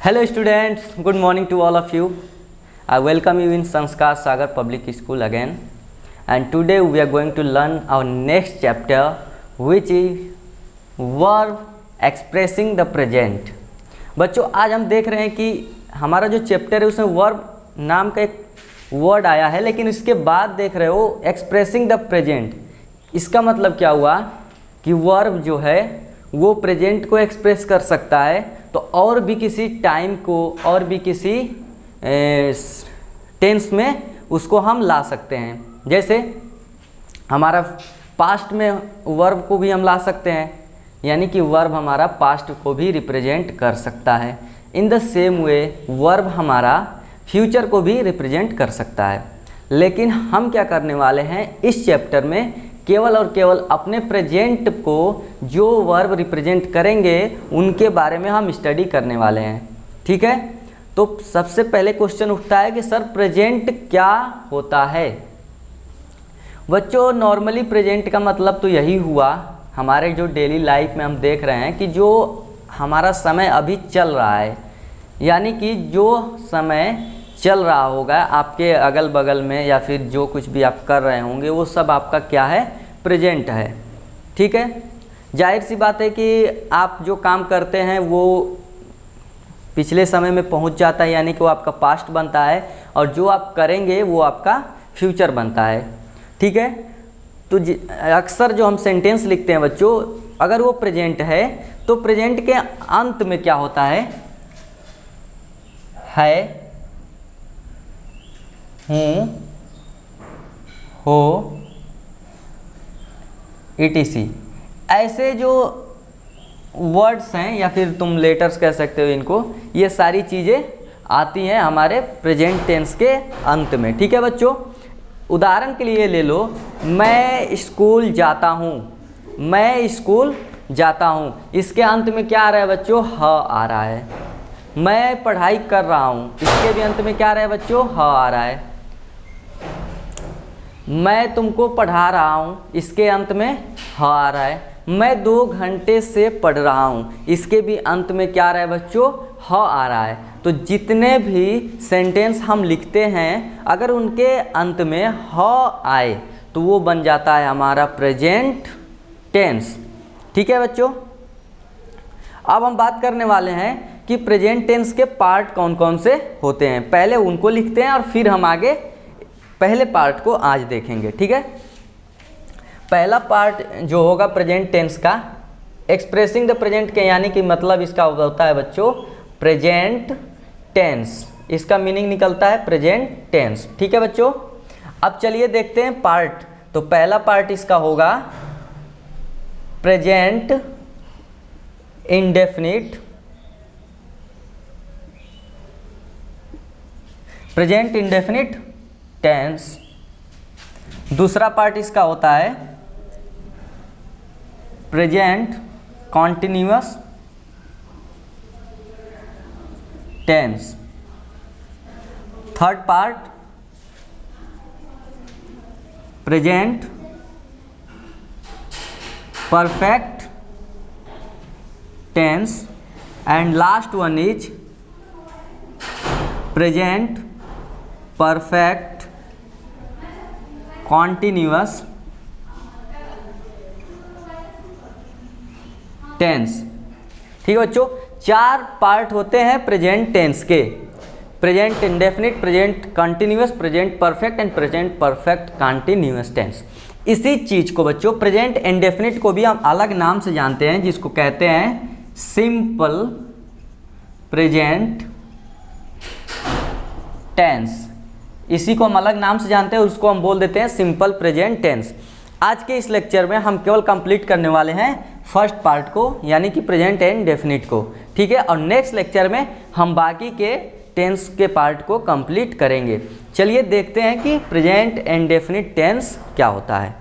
Hello students, good morning to all of you. I welcome you in Sanskar Sagar Public School again, and today we are going to learn our next chapter, which is verb expressing the present. बच्चों आज हम देख रहे हैं कि हमारा जो chapter है उसमें वर्ब नाम का एक वर्ड आया है, लेकिन इसके बाद देख रहे हो एक्सप्रेसिंग द प्रेजेंट। इसका मतलब क्या हुआ कि वर्ब जो है वो प्रेजेंट को एक्सप्रेस कर सकता है, तो और भी किसी टाइम को और भी किसी टेंस में उसको हम ला सकते हैं। जैसे हमारा पास्ट में वर्ब को भी हम ला सकते हैं, यानी कि वर्ब हमारा पास्ट को भी रिप्रेजेंट कर सकता है। In the same way verb हमारा फ्यूचर को भी रिप्रेजेंट कर सकता है। लेकिन हम क्या करने वाले हैं इस चैप्टर में, केवल और केवल अपने प्रेजेंट को जो वर्ब रिप्रेजेंट करेंगे उनके बारे में हम स्टडी करने वाले हैं। ठीक है, तो सबसे पहले क्वेश्चन उठता है कि सर प्रेजेंट क्या होता है। बच्चों नॉर्मली प्रेजेंट का मतलब तो यही हुआ, हमारे जो डेली लाइफ में हम देख रहे हैं कि जो हमारा समय अभी चल रहा है, यानी कि जो समय चल रहा होगा आपके अगल बगल में या फिर जो कुछ भी आप कर रहे होंगे वो सब आपका क्या है, प्रेजेंट है। ठीक है, जाहिर सी बात है कि आप जो काम करते हैं वो पिछले समय में पहुंच जाता है, यानी कि वो आपका पास्ट बनता है, और जो आप करेंगे वो आपका फ्यूचर बनता है। ठीक है, तो अक्सर जो हम सेंटेंस लिखते हैं बच्चों, अगर वो प्रेजेंट है तो प्रेजेंट के अंत में क्या होता है हूँ, हो, etc। ऐसे जो वर्ड्स हैं या फिर तुम लेटर्स कह सकते हो इनको, ये सारी चीज़ें आती हैं हमारे प्रेजेंट टेंस के अंत में। ठीक है बच्चों, उदाहरण के लिए ले लो, मैं स्कूल जाता हूँ, मैं स्कूल जाता हूँ, इसके अंत में क्या आ रहा है बच्चों, ह आ रहा है। मैं पढ़ाई कर रहा हूँ, इसके भी अंत में क्या आ रहा है बच्चों, ह आ रहा है। मैं तुमको पढ़ा रहा हूँ, इसके अंत में ह आ रहा है। मैं 2 घंटे से पढ़ रहा हूँ, इसके भी अंत में क्या आ रहा है बच्चों, ह आ रहा है। तो जितने भी सेंटेंस हम लिखते हैं अगर उनके अंत में ह आए तो वो बन जाता है हमारा प्रेजेंट टेंस। ठीक है बच्चों, अब हम बात करने वाले हैं कि प्रेजेंट टेंस के पार्ट कौन कौन से होते हैं। पहले उनको लिखते हैं और फिर हम आगे पहले पार्ट को आज देखेंगे। ठीक है, पहला पार्ट जो होगा प्रेजेंट टेंस का, एक्सप्रेसिंग द प्रेजेंट के, यानी कि मतलब इसका होता है बच्चों प्रेजेंट टेंस। इसका मीनिंग निकलता है प्रेजेंट टेंस। ठीक है बच्चों, अब चलिए देखते हैं पार्ट। तो पहला पार्ट इसका होगा present indefinite, present indefinite tense. दूसरा पार्ट इसका होता है present continuous tense. Third part present perfect tense, and last one is present perfect continuous tense. ठीक है बच्चों, 4 पार्ट होते हैं प्रेजेंट टेंस के, present indefinite, present continuous, present perfect and present perfect continuous tense. इसी चीज को बच्चों प्रेजेंट इंडेफिनिट को भी हम अलग नाम से जानते हैं, जिसको कहते हैं सिंपल प्रेजेंट टेंस। इसी को हम अलग नाम से जानते हैं, उसको हम बोल देते हैं सिंपल प्रेजेंट टेंस। आज के इस लेक्चर में हम केवल कंप्लीट करने वाले हैं फर्स्ट पार्ट को, यानी कि प्रेजेंट इंडेफिनिट को। ठीक है, और नेक्स्ट लेक्चर में हम बाकी के टेंस के पार्ट को कंप्लीट करेंगे। चलिए देखते हैं कि प्रेजेंट इंडेफिनिट टेंस क्या होता है।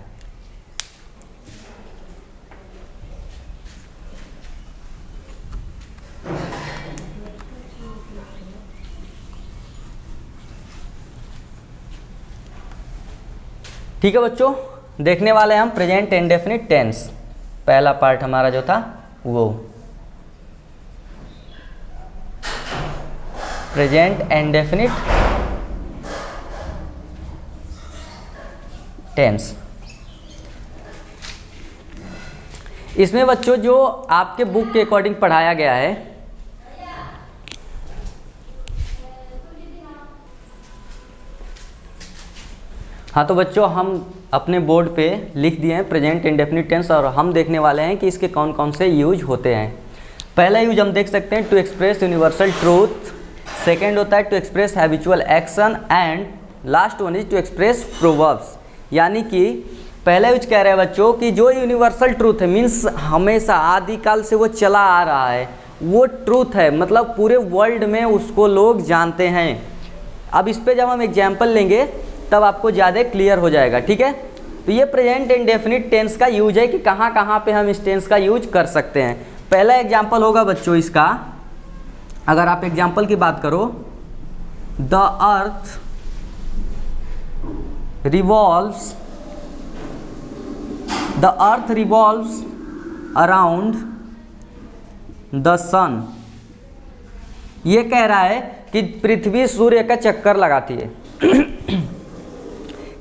ठीक है बच्चों, देखने वाले हैं हम प्रेजेंट इंडेफिनिट टेंस। पहला पार्ट हमारा जो था वो प्रेजेंट इंडेफिनिट टेंस। इसमें बच्चों जो आपके बुक के अकॉर्डिंग पढ़ाया गया है, हाँ तो बच्चों हम अपने बोर्ड पे लिख दिए हैं प्रेजेंट इंडेफिनिट टेंस, और हम देखने वाले हैं कि इसके कौन कौन से यूज होते हैं। पहला यूज हम देख सकते हैं to express universal truth, second होता है to express habitual action, and last one is to express proverbs. यानी कि पहला यूज कह रहे हैं बच्चों कि जो यूनिवर्सल ट्रूथ है, मीन्स हमेशा आदिकाल से वो चला आ रहा है, वो ट्रूथ है, मतलब पूरे वर्ल्ड में उसको लोग जानते हैं। अब इस पे जब हम एग्जाम्पल लेंगे तब आपको ज़्यादा क्लियर हो जाएगा, ठीक है। तो ये प्रेजेंट इंडेफिनिट टेंस का यूज है कि कहाँ कहाँ पे हम इस टेंस का यूज कर सकते हैं। पहला एग्जाम्पल होगा बच्चों इसका, अगर आप एग्जाम्पल की बात करो, the earth revolves around the sun. ये कह रहा है कि पृथ्वी सूर्य का चक्कर लगाती है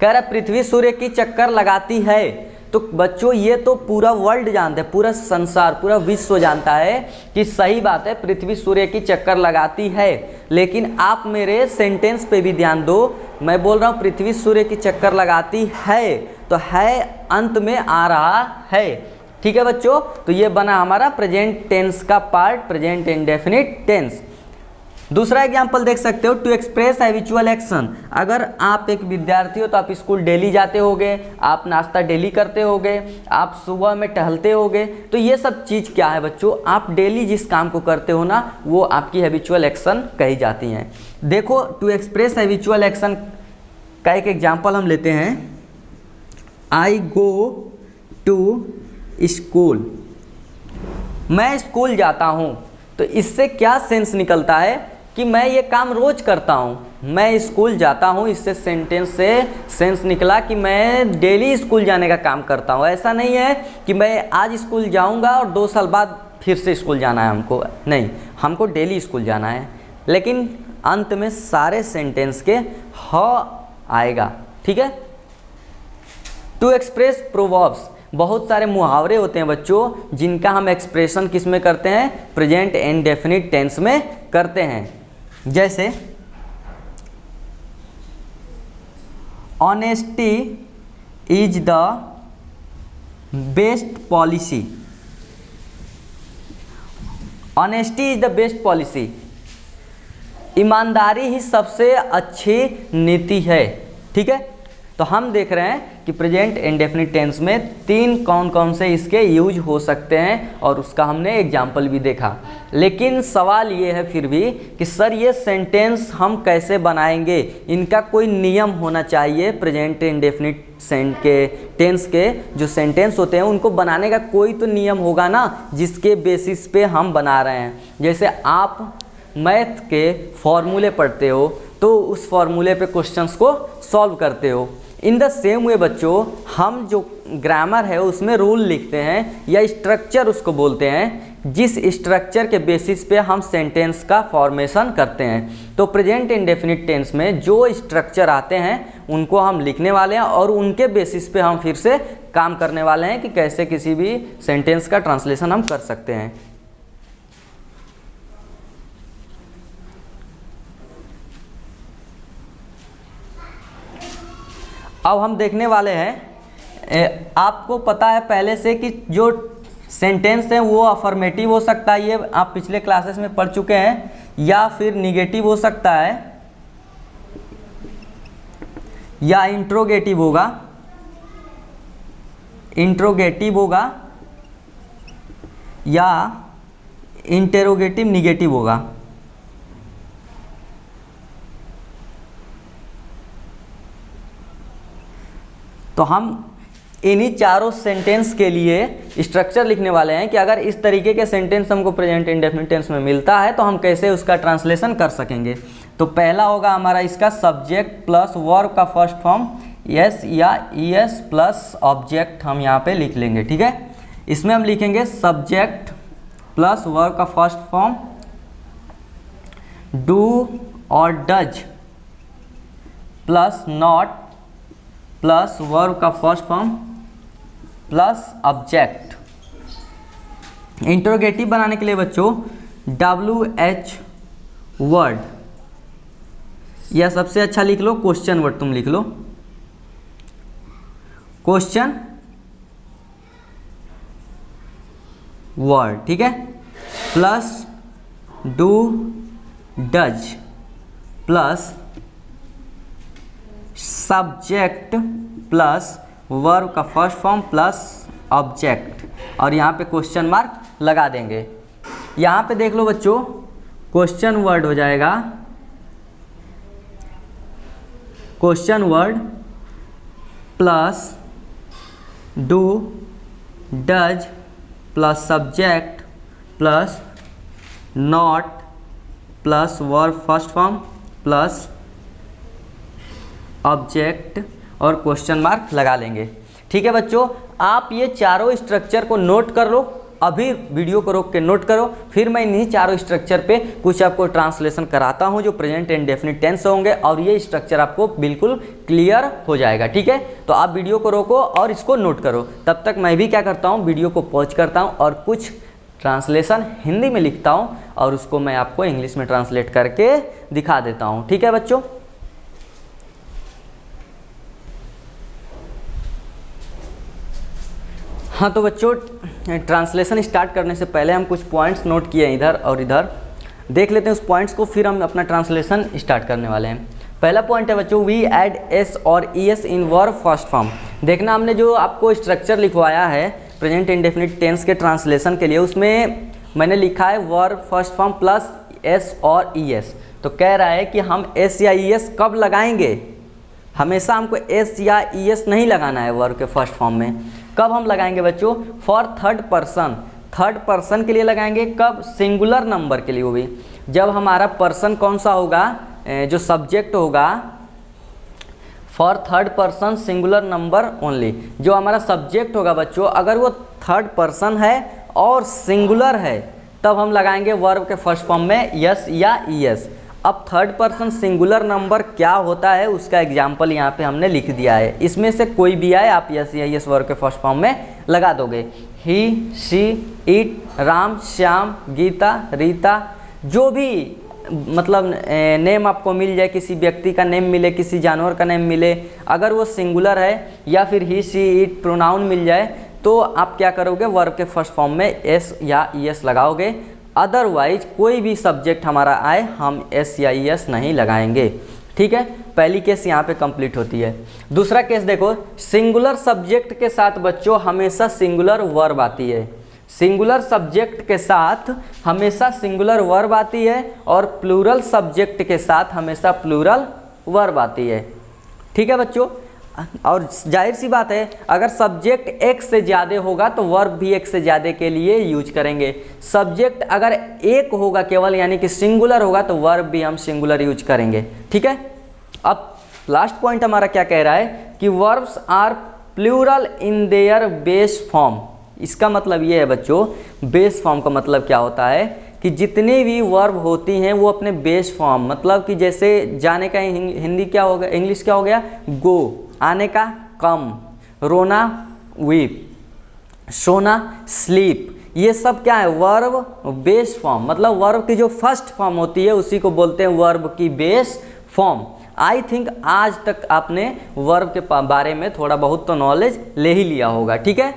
कह रहा है पृथ्वी सूर्य की चक्कर लगाती है। तो बच्चों ये तो पूरा वर्ल्ड जानता है, पूरा संसार, पूरा विश्व जानता है कि सही बात है, पृथ्वी सूर्य की चक्कर लगाती है। लेकिन आप मेरे सेंटेंस पे भी ध्यान दो, मैं बोल रहा हूँ पृथ्वी सूर्य की चक्कर लगाती है, तो है अंत में आ रहा है, ठीक है बच्चों। तो ये बना हमारा प्रेजेंट टेंस का पार्ट, प्रेजेंट इंडेफिनिट टेंस। दूसरा एग्जाम्पल देख सकते हो, टू एक्सप्रेस हैबिचुअल एक्शन। अगर आप एक विद्यार्थी हो तो आप स्कूल डेली जाते होगे, आप नाश्ता डेली करते होगे, आप सुबह में टहलते होगे, तो ये सब चीज़ क्या है बच्चों, आप डेली जिस काम को करते हो ना, वो आपकी हैबिचुअल एक्शन कही जाती हैं। देखो टू एक्सप्रेस हैबिचुअल एक्शन का एक एग्जाम्पल हम लेते हैं, आई गो टू स्कूल, मैं स्कूल जाता हूँ। तो इससे क्या सेंस निकलता है कि मैं ये काम रोज करता हूँ, मैं स्कूल जाता हूँ, इससे सेंटेंस से सेंस निकला कि मैं डेली स्कूल जाने का काम करता हूँ। ऐसा नहीं है कि मैं आज स्कूल जाऊँगा और 2 साल बाद फिर से स्कूल जाना है हमको, नहीं, हमको डेली स्कूल जाना है। लेकिन अंत में सारे सेंटेंस के ह आएगा, ठीक है। टू एक्सप्रेस प्रोवर्ब्स, बहुत सारे मुहावरे होते हैं बच्चों जिनका हम एक्सप्रेशन किस में करते हैं, प्रेजेंट इंडेफिनिट टेंस में करते हैं। जैसे honesty is the best policy, honesty is the best policy, ईमानदारी ही सबसे अच्छी नीति है, ठीक है। तो हम देख रहे हैं कि प्रेजेंट इंडेफिनिट टेंस में 3 कौन कौन से इसके यूज हो सकते हैं, और उसका हमने एग्जाम्पल भी देखा। लेकिन सवाल ये है फिर भी कि सर ये सेंटेंस हम कैसे बनाएंगे, इनका कोई नियम होना चाहिए। प्रेजेंट इंडेफिनिट के टेंस के जो सेंटेंस होते हैं उनको बनाने का कोई तो नियम होगा ना, जिसके बेसिस पे हम बना रहे हैं। जैसे आप मैथ के फॉर्मूले पढ़ते हो तो उस फॉर्मूले पे क्वेश्चंस को सॉल्व करते हो। इन द सेम वे बच्चों, हम जो ग्रामर है उसमें रूल लिखते हैं या स्ट्रक्चर उसको बोलते हैं, जिस स्ट्रक्चर के बेसिस पे हम सेंटेंस का फॉर्मेशन करते हैं। तो प्रेजेंट इंडेफिनिट टेंस में जो स्ट्रक्चर आते हैं उनको हम लिखने वाले हैं, और उनके बेसिस पे हम फिर से काम करने वाले हैं कि कैसे किसी भी सेंटेंस का ट्रांसलेशन हम कर सकते हैं। अब हम देखने वाले हैं, आपको पता है पहले से कि जो सेंटेंस है वो अफर्मेटिव हो सकता है, ये आप पिछले क्लासेस में पढ़ चुके हैं, या फिर निगेटिव हो सकता है, या इंट्रोगेटिव होगा, या इंटेरोगेटिव निगेटिव होगा। तो हम इन्हीं चारों सेंटेंस के लिए स्ट्रक्चर लिखने वाले हैं कि अगर इस तरीके के सेंटेंस हमको प्रेजेंट इंडेफिनिट टेंस में मिलता है तो हम कैसे उसका ट्रांसलेशन कर सकेंगे। तो पहला होगा हमारा इसका सब्जेक्ट प्लस वर्ब का फर्स्ट फॉर्म यस, या ईएस प्लस ऑब्जेक्ट हम यहाँ पे लिख लेंगे, ठीक है। इसमें हम लिखेंगे सब्जेक्ट प्लस वर्ब का फर्स्ट फॉर्म डू और does plus not plus verb का first form plus object. Interrogative बनाने के लिए बच्चों WH वर्ड, या सबसे अच्छा लिख लो क्वेश्चन वर्ड, तुम लिख लो क्वेश्चन वर्ड, ठीक है, plus do does plus subject plus verb का फर्स्ट फॉर्म प्लस ऑब्जेक्ट, और यहाँ पे क्वेश्चन मार्क लगा देंगे। यहाँ पे देख लो बच्चों क्वेश्चन वर्ड हो जाएगा question word plus do does plus subject plus not plus verb first form plus object और क्वेश्चन मार्क लगा लेंगे। ठीक है बच्चों, आप ये चारों स्ट्रक्चर को नोट कर लो, अभी वीडियो को रोक के नोट करो, फिर मैं इन्हीं चारों स्ट्रक्चर पे कुछ आपको ट्रांसलेशन कराता हूँ जो प्रेजेंट एंड डेफिनिट टेंस होंगे, और ये स्ट्रक्चर आपको बिल्कुल क्लियर हो जाएगा। ठीक है, तो आप वीडियो को रोको और इसको नोट करो। तब तक मैं भी क्या करता हूँ, वीडियो को पॉज करता हूँ और कुछ ट्रांसलेशन हिंदी में लिखता हूँ और उसको मैं आपको इंग्लिश में ट्रांसलेट करके दिखा देता हूँ। ठीक है बच्चों, हाँ तो बच्चों ट्रांसलेशन स्टार्ट करने से पहले हम कुछ पॉइंट्स नोट किए हैं इधर और इधर, देख लेते हैं उस पॉइंट्स को, फिर हम अपना ट्रांसलेशन स्टार्ट करने वाले हैं। पहला पॉइंट है बच्चों, वी ऐड एस और ई एस इन वर्ब फर्स्ट फॉर्म। देखना हमने जो आपको स्ट्रक्चर लिखवाया है प्रेजेंट इंडेफिनिट टेंस के ट्रांसलेशन के लिए, उसमें मैंने लिखा है verb first form plus S और ई एस। तो कह रहा है कि हम एस या ई एस कब लगाएंगे, हमेशा हमको एस या ई एस नहीं लगाना है वर्ब के फर्स्ट फॉर्म में। कब हम लगाएंगे बच्चों, फॉर थर्ड पर्सन के लिए लगाएंगे। कब, सिंगुलर नंबर के लिए, वो भी जब हमारा पर्सन कौन सा होगा, जो सब्जेक्ट होगा, for third person singular number only, जो हमारा सब्जेक्ट होगा बच्चों, अगर वो थर्ड पर्सन है और सिंगुलर है तब हम लगाएंगे वर्ब के फर्स्ट फॉर्म में यस या ई एस। अब थर्ड पर्सन सिंगुलर नंबर क्या होता है उसका एग्जाम्पल यहाँ पे हमने लिख दिया है, इसमें से कोई भी आए आप यस या यस वर्ब के फर्स्ट फॉर्म में लगा दोगे। ही, शी, इट, राम, श्याम, गीता, रीता, जो भी मतलब नेम आपको मिल जाए, किसी व्यक्ति का नेम मिले, किसी जानवर का नेम मिले, अगर वो सिंगुलर है या फिर ही, शी, इट प्रोनाउन मिल जाए तो आप क्या करोगे, वर्ब के फर्स्ट फॉर्म में एस या ई एस लगाओगे। अदरवाइज कोई भी सब्जेक्ट हमारा आए हम एस या ई एस नहीं लगाएंगे। ठीक है, पहली केस यहाँ पे कंप्लीट होती है। दूसरा केस देखो, सिंगुलर सब्जेक्ट के साथ बच्चों हमेशा सिंगुलर वर्ब आती है। सिंगुलर सब्जेक्ट के साथ हमेशा सिंगुलर वर्ब आती है और प्लूरल सब्जेक्ट के साथ हमेशा प्लूरल वर्ब आती है। ठीक है बच्चों, और जाहिर सी बात है अगर सब्जेक्ट एक से ज़्यादा होगा तो वर्ब भी एक से ज़्यादा के लिए यूज करेंगे। सब्जेक्ट अगर एक होगा केवल यानी कि सिंगुलर होगा तो वर्ब भी हम सिंगुलर यूज करेंगे। ठीक है, अब लास्ट पॉइंट हमारा क्या कह रहा है कि verbs are plural in their base form. इसका मतलब ये है बच्चों, बेस फॉर्म का मतलब क्या होता है कि जितनी भी वर्ब होती हैं वो अपने बेस फॉर्म, मतलब कि जैसे जाने का हिंदी क्या हो गया, इंग्लिश क्या हो गया, गो, आने का कम, रोना वीप, सोना स्लीप, ये सब क्या है, वर्ब बेस फॉर्म, मतलब वर्ब की जो फर्स्ट फॉर्म होती है उसी को बोलते हैं वर्ब की बेस फॉर्म। आई थिंक आज तक आपने वर्ब के बारे में थोड़ा बहुत तो नॉलेज ले ही लिया होगा। ठीक है,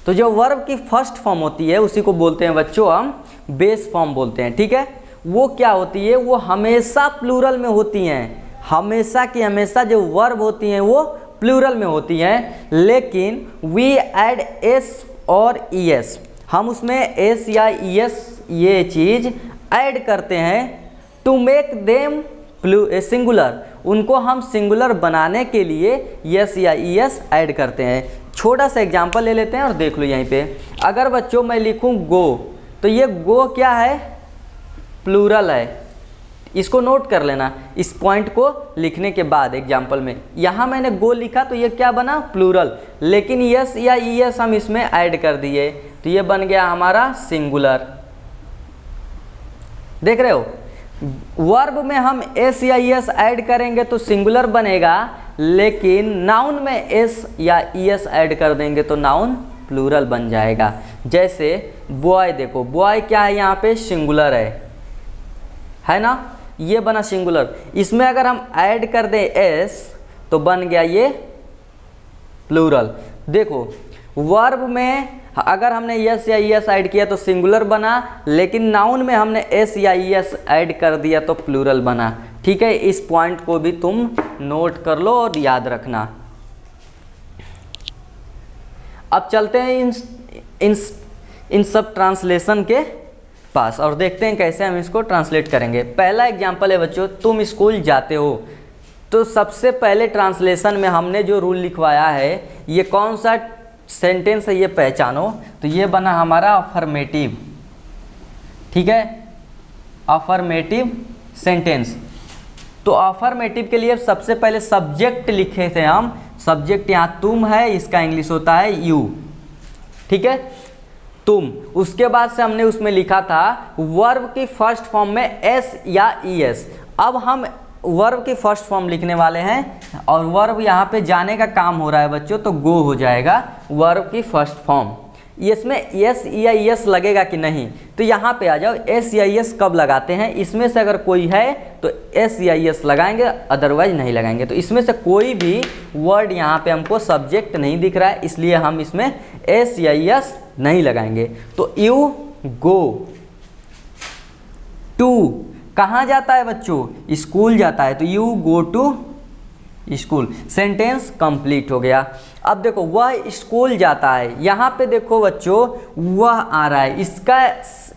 तो जो वर्ब की फर्स्ट फॉर्म होती है उसी को बोलते हैं बच्चों हम बेस फॉर्म बोलते हैं। ठीक है, वो क्या होती है, वो हमेशा प्लूरल में होती हैं, हमेशा की हमेशा जो वर्ब होती हैं वो प्लूरल में होती हैं, लेकिन वी ऐड एस और ई एस, हम उसमें एस या ई एस ये चीज़ ऐड करते हैं टू मेक देम सिंगुलर, उनको हम सिंगुलर बनाने के लिए यस या ई एस ऐड करते हैं। छोटा सा एग्जांपल ले लेते हैं और देख लो यहीं पे, अगर बच्चों मैं लिखूं गो, तो ये गो क्या है, प्लूरल है, इसको नोट कर लेना इस पॉइंट को लिखने के बाद एग्जाम्पल में। यहाँ मैंने गो लिखा तो ये क्या बना, प्लूरल, लेकिन यस या ई एस हम इसमें ऐड कर दिए तो ये बन गया हमारा सिंगुलर। देख रहे हो, वर्ब में हम एस या ईएस ऐड करेंगे तो सिंगुलर बनेगा, लेकिन नाउन में एस या ईएस ऐड कर देंगे तो नाउन प्लूरल बन जाएगा। जैसे बॉय, देखो बॉय क्या है यहाँ पे, सिंगुलर है ना, ये बना सिंगुलर। इसमें अगर हम ऐड कर दें एस तो बन गया ये प्लूरल। देखो वर्ब में अगर हमने यस या ईएस ऐड किया तो सिंगुलर बना, लेकिन नाउन में हमने एस या ईएस ऐड कर दिया तो प्लूरल बना। ठीक है, इस पॉइंट को भी तुम नोट कर लो और याद रखना। अब चलते हैं इन सब ट्रांसलेशन के पास और देखते हैं कैसे हम इसको ट्रांसलेट करेंगे। पहला एग्जांपल है बच्चों, तुम स्कूल जाते हो। तो सबसे पहले ट्रांसलेशन में हमने जो रूल लिखवाया है, ये कौन सा सेंटेंस है ये पहचानो। तो ये बना हमारा अफर्मेटिव। ठीक है, अफर्मेटिव सेंटेंस। तो अफर्मेटिव के लिए सबसे पहले सब्जेक्ट लिखे थे हम। सब्जेक्ट यहाँ तुम है, इसका इंग्लिश होता है यू। ठीक है, तुम। उसके बाद से हमने उसमें लिखा था वर्ब की फर्स्ट फॉर्म में एस या ईएस। अब हम वर्ब की फर्स्ट फॉर्म लिखने वाले हैं और वर्ब यहाँ पे जाने का काम हो रहा है बच्चों, तो गो हो जाएगा वर्ब की फर्स्ट फॉर्म। इसमें एस या ईएस लगेगा कि नहीं, तो यहाँ पे आ जाओ। एस या ईएस कब लगाते हैं, इसमें से अगर कोई है तो एस या ईएस लगाएंगे, अदरवाइज नहीं लगाएंगे। तो इसमें से कोई भी वर्ड यहाँ पे हमको सब्जेक्ट नहीं दिख रहा है, इसलिए हम इसमें एस या ईएस नहीं लगाएंगे। तो यू गो टू कहाँ जाता है बच्चों, स्कूल जाता है, तो you go to school. Sentence complete हो गया। अब देखो वह स्कूल जाता है, यहाँ पे देखो बच्चों वह आ रहा है, इसका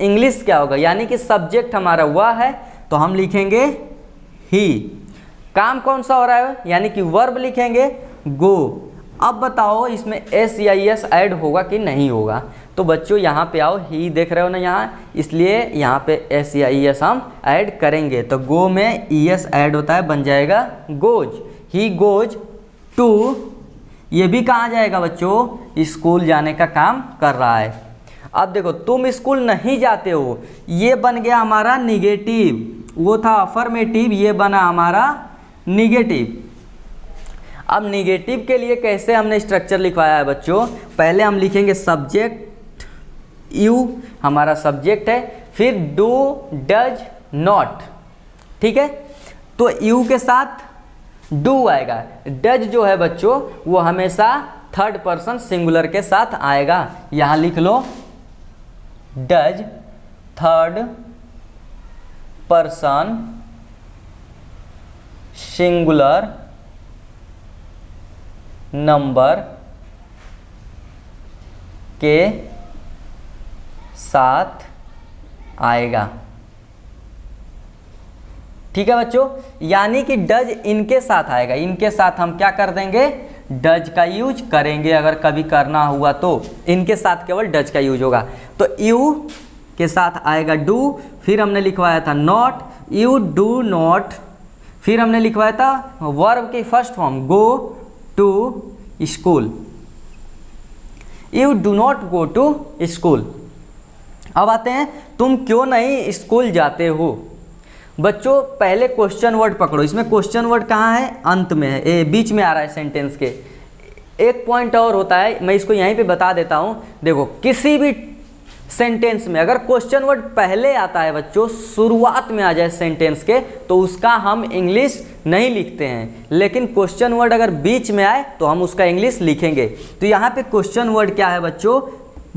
इंग्लिश क्या होगा, यानी कि सब्जेक्ट हमारा वह है तो हम लिखेंगे ही। काम कौन सा हो रहा है, यानी कि वर्ब लिखेंगे गो। अब बताओ इसमें एस या ईएस ऐड होगा कि नहीं होगा। तो बच्चों यहाँ पे आओ, ही देख रहे हो ना यहाँ, इसलिए यहाँ पे एस या ईएस हम ऐड करेंगे। तो गो में ईएस ऐड होता है, बन जाएगा गोज। ही गोज टू, ये भी कहाँ जाएगा बच्चों, स्कूल जाने का काम कर रहा है। अब देखो तुम स्कूल नहीं जाते हो, ये बन गया हमारा निगेटिव। वो था अफर्मेटिव, ये बना हमारा निगेटिव। अब निगेटिव के लिए कैसे हमने स्ट्रक्चर लिखवाया है बच्चों, पहले हम लिखेंगे सब्जेक्ट यू हमारा सब्जेक्ट है, फिर डू डज नॉट। ठीक है, तो यू के साथ डू आएगा। डज जो है बच्चों वो हमेशा थर्ड पर्सन सिंगुलर के साथ आएगा। यहां लिख लो does third person singular number के साथ आएगा। ठीक है बच्चों, यानी कि डज इनके साथ आएगा। इनके साथ हम क्या कर देंगे, डज का यूज करेंगे। अगर कभी करना हुआ तो इनके साथ केवल डज का यूज होगा। तो यू के साथ आएगा डू, फिर हमने लिखवाया था नॉट, यू डू नॉट, फिर हमने लिखवाया था वर्ब की first form go to school, you do not go to school. अब आते हैं तुम क्यों नहीं स्कूल जाते हो। बच्चों पहले क्वेश्चन वर्ड पकड़ो, इसमें क्वेश्चन वर्ड कहाँ है, अंत में है, बीच में आ रहा है सेंटेंस के। एक पॉइंट और होता है, मैं इसको यहीं पे बता देता हूँ। देखो किसी भी सेंटेंस में अगर क्वेश्चन वर्ड पहले आता है बच्चों, शुरुआत में आ जाए सेंटेंस के, तो उसका हम इंग्लिश नहीं लिखते हैं। लेकिन क्वेश्चन वर्ड अगर बीच में आए तो हम उसका इंग्लिश लिखेंगे। तो यहाँ पे क्वेश्चन वर्ड क्या है बच्चों,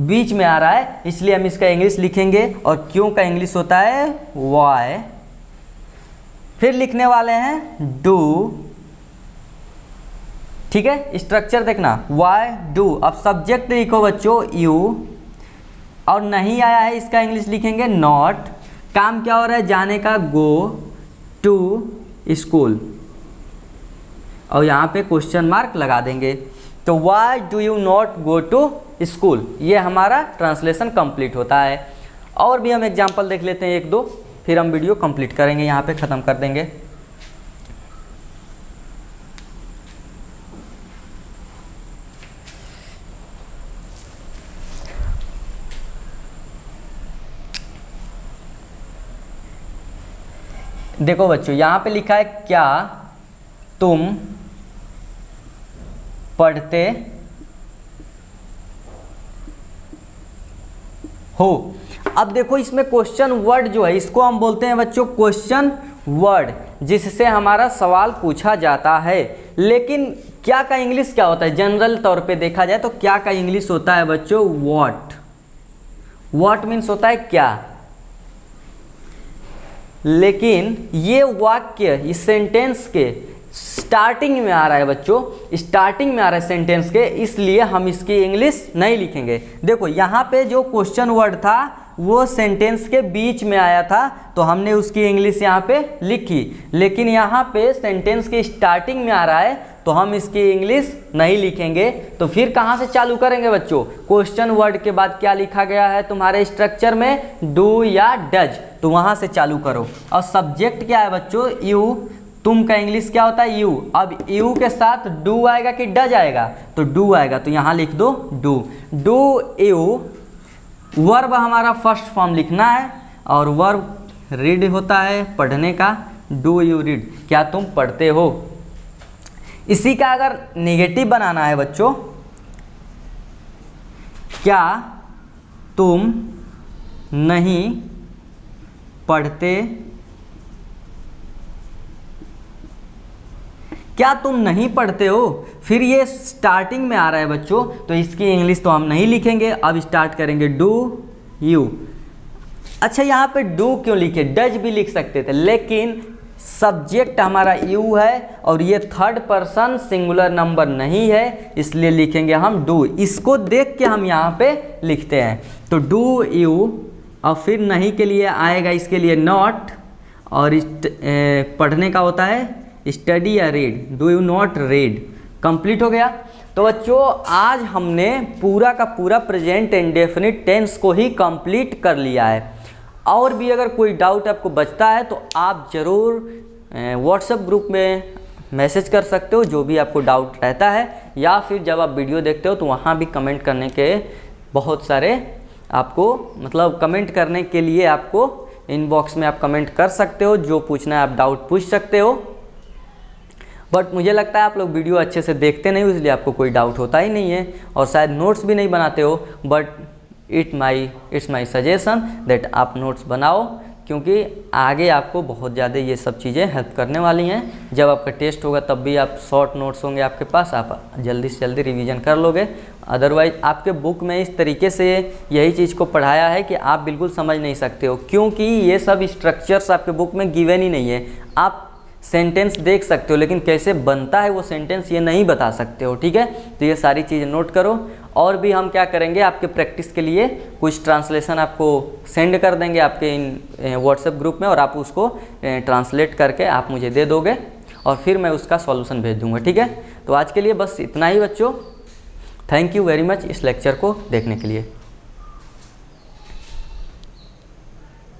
बीच में आ रहा है, इसलिए हम इसका इंग्लिश लिखेंगे। और क्यों का इंग्लिश होता है वाई। फिर लिखने वाले हैं डू। ठीक है, स्ट्रक्चर देखना, वाई डू। अब सब्जेक्ट लिखो बच्चों यू, और नहीं आया है इसका इंग्लिश लिखेंगे नॉट। काम क्या हो रहा है, जाने का, गो टू स्कूल, और यहाँ पे क्वेश्चन मार्क लगा देंगे। तो why do you not go to school, ये हमारा ट्रांसलेशन कंप्लीट होता है। और भी हम एग्जांपल देख लेते हैं एक दो, फिर हम वीडियो कंप्लीट करेंगे, यहाँ पे ख़त्म कर देंगे। देखो बच्चों यहाँ पे लिखा है क्या तुम पढ़ते हो। अब देखो इसमें क्वेश्चन वर्ड जो है इसको हम बोलते हैं बच्चों क्वेश्चन वर्ड, जिससे हमारा सवाल पूछा जाता है। लेकिन क्या का इंग्लिश क्या होता है, जनरल तौर पे देखा जाए तो क्या का इंग्लिश होता है बच्चों व्हाट। व्हाट मीन्स होता है क्या। लेकिन ये वाक्य इस सेंटेंस के स्टार्टिंग में आ रहा है बच्चों, स्टार्टिंग में आ रहा है सेंटेंस के, इसलिए हम इसकी इंग्लिश नहीं लिखेंगे। देखो यहाँ पे जो क्वेश्चन वर्ड था वो सेंटेंस के बीच में आया था तो हमने उसकी इंग्लिश यहाँ पे लिखी, लेकिन यहाँ पे सेंटेंस के स्टार्टिंग में आ रहा है तो हम इसकी इंग्लिश नहीं लिखेंगे। तो फिर कहाँ से चालू करेंगे बच्चों, क्वेश्चन वर्ड के बाद क्या लिखा गया है तुम्हारे स्ट्रक्चर में, डू या डज, तो वहाँ से चालू करो। और सब्जेक्ट क्या है बच्चों, यू, तुम का इंग्लिश क्या होता है यू। अब यू के साथ डू आएगा कि डज आएगा, तो डू आएगा, तो यहाँ लिख दो डू। डू यू, वर्ब हमारा फर्स्ट फॉर्म लिखना है और वर्ब रीड होता है पढ़ने का, डू यू रीड, क्या तुम पढ़ते हो। इसी का अगर नेगेटिव बनाना है बच्चों, क्या तुम नहीं पढ़ते, क्या तुम नहीं पढ़ते हो। फिर ये स्टार्टिंग में आ रहा है बच्चों तो इसकी इंग्लिश तो हम नहीं लिखेंगे। अब स्टार्ट करेंगे डू यू। अच्छा यहाँ पे डू क्यों लिखे, डज भी लिख सकते थे, लेकिन सब्जेक्ट हमारा यू है और ये थर्ड पर्सन सिंगुलर नंबर नहीं है, इसलिए लिखेंगे हम डू। इसको देख के हम यहाँ पे लिखते हैं, तो डू यू। और फिर नहीं के लिए आएगा इसके लिए नॉट, और पढ़ने का होता है स्टडी या read, do you not read. Complete हो गया। तो बच्चों आज हमने पूरा का पूरा प्रेजेंट इंडेफिनिट टेंस को ही कंप्लीट कर लिया है। और भी अगर कोई डाउट आपको बचता है तो आप ज़रूर व्हाट्सएप ग्रुप में मैसेज कर सकते हो, जो भी आपको डाउट रहता है, या फिर जब आप वीडियो देखते हो तो वहाँ भी कमेंट करने के बहुत सारे आपको मतलब कमेंट करने के लिए आपको इनबॉक्स में आप कमेंट कर सकते हो, जो पूछना है आप डाउट पूछ सकते हो। बट मुझे लगता है आप लोग वीडियो अच्छे से देखते नहीं हो, इसलिए आपको कोई डाउट होता ही नहीं है, और शायद नोट्स भी नहीं बनाते हो। But it's my suggestion that आप नोट्स बनाओ, क्योंकि आगे आपको बहुत ज़्यादा ये सब चीज़ें हेल्प करने वाली हैं। जब आपका टेस्ट होगा तब भी आप शॉर्ट नोट्स होंगे आपके पास, आप जल्दी से जल्दी रिवीजन कर लोगे। अदरवाइज आपके बुक में इस तरीके से यही चीज़ को पढ़ाया है कि आप बिल्कुल समझ नहीं सकते हो, क्योंकि ये सब स्ट्रक्चर्स आपके बुक में गिवन ही नहीं है। आप सेंटेंस देख सकते हो लेकिन कैसे बनता है वो सेंटेंस ये नहीं बता सकते हो, ठीक है। तो ये सारी चीज़ें नोट करो। और भी हम क्या करेंगे, आपके प्रैक्टिस के लिए कुछ ट्रांसलेशन आपको सेंड कर देंगे आपके इन व्हाट्सएप ग्रुप में, और आप उसको ट्रांसलेट करके आप मुझे दे दोगे और फिर मैं उसका सॉल्यूशन भेज दूंगा, ठीक है। तो आज के लिए बस इतना ही बच्चों। थैंक यू वेरी मच इस लेक्चर को देखने के लिए।